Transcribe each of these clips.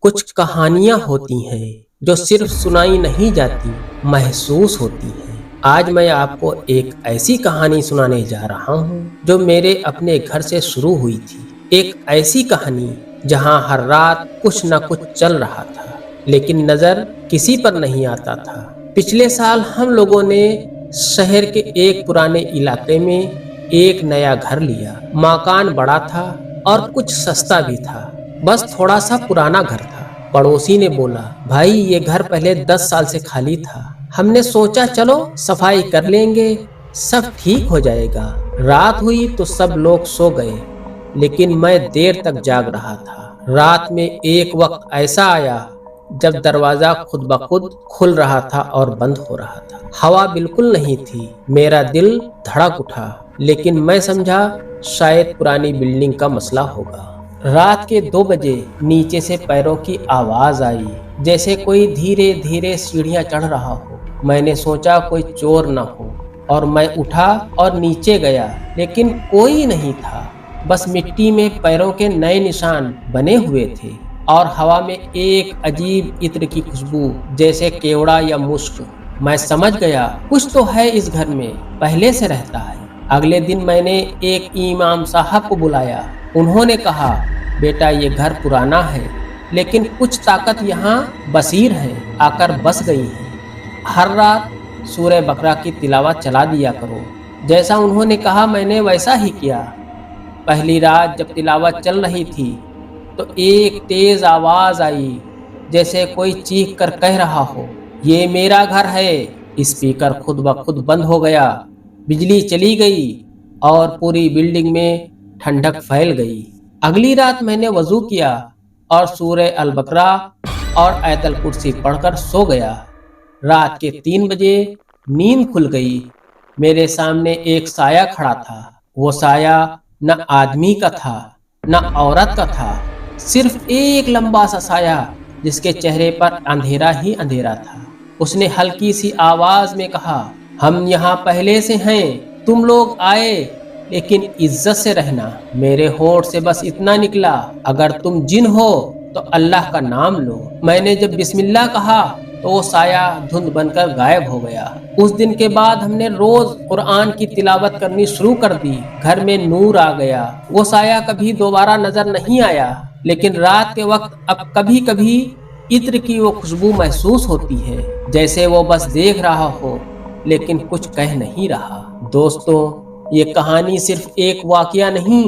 कुछ कहानियां होती हैं जो सिर्फ सुनाई नहीं जाती, महसूस होती हैं। आज मैं आपको एक ऐसी कहानी सुनाने जा रहा हूँ जो मेरे अपने घर से शुरू हुई थी। एक ऐसी कहानी जहाँ हर रात कुछ न कुछ चल रहा था, लेकिन नजर किसी पर नहीं आता था। पिछले साल हम लोगों ने शहर के एक पुराने इलाके में एक नया घर लिया। मकान बड़ा था और कुछ सस्ता भी था, बस थोड़ा सा पुराना घर था। पड़ोसी ने बोला, भाई ये घर पहले 10 साल से खाली था। हमने सोचा चलो सफाई कर लेंगे, सब ठीक हो जाएगा। रात हुई तो सब लोग सो गए, लेकिन मैं देर तक जाग रहा था। रात में एक वक्त ऐसा आया जब दरवाजा खुद ब खुद खुल रहा था और बंद हो रहा था। हवा बिल्कुल नहीं थी। मेरा दिल धड़क उठा, लेकिन मैं समझा शायद पुरानी बिल्डिंग का मसला होगा। रात के 2 बजे नीचे से पैरों की आवाज आई, जैसे कोई धीरे धीरे सीढ़ियां चढ़ रहा हो। मैंने सोचा कोई चोर न हो और मैं उठा और नीचे गया, लेकिन कोई नहीं था। बस मिट्टी में पैरों के नए निशान बने हुए थे और हवा में एक अजीब इत्र की खुशबू, जैसे केवड़ा या मुश्क। मैं समझ गया कुछ तो है इस घर में, पहले से रहता है। अगले दिन मैंने एक इमाम साहब को बुलाया। उन्होंने कहा, बेटा ये घर पुराना है, लेकिन कुछ ताकत यहाँ बसीर है, आकर बस गई है। हर रात सूरह बकरा की तिलावत चला दिया करो। जैसा उन्होंने कहा मैंने वैसा ही किया। पहली रात जब तिलावत चल रही थी तो एक तेज आवाज आई, जैसे कोई चीख कर कह रहा हो, ये मेरा घर है। स्पीकर खुद ब खुद बंद हो गया, बिजली चली गई और पूरी बिल्डिंग में ठंडक फैल गई। अगली रात मैंने वजू किया और सूरह अल बकरा और आयतल कुर्सी पढ़कर सो गया। रात के 3 बजे नींद खुल गई। मेरे सामने एक साया खड़ा था। वो साया न आदमी का था न औरत का था, सिर्फ एक लंबा सा साया जिसके चेहरे पर अंधेरा ही अंधेरा था। उसने हल्की सी आवाज में कहा, हम यहाँ पहले से हैं, तुम लोग आए लेकिन इज्जत से रहना। मेरे होठ से बस इतना निकला, अगर तुम जिन हो तो अल्लाह का नाम लो। मैंने जब बिस्मिल्लाह कहा तो वो साया धुंध बनकर गायब हो गया। उस दिन के बाद हमने रोज कुरान की तिलावत करनी शुरू कर दी। घर में नूर आ गया। वो साया कभी दोबारा नजर नहीं आया, लेकिन रात के वक्त अब कभी कभी इत्र की वो खुशबू महसूस होती है, जैसे वो बस देख रहा हो लेकिन कुछ कह नहीं रहा। दोस्तों, ये कहानी सिर्फ एक वाकया नहीं,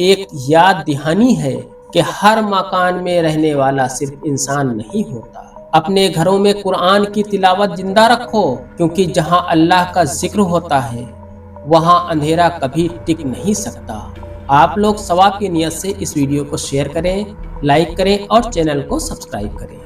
एक याद दहानी है कि हर मकान में रहने वाला सिर्फ इंसान नहीं होता। अपने घरों में कुरान की तिलावत जिंदा रखो, क्योंकि जहां अल्लाह का जिक्र होता है वहां अंधेरा कभी टिक नहीं सकता। आप लोग सवाब की नियत से इस वीडियो को शेयर करें, लाइक करें और चैनल को सब्सक्राइब करें।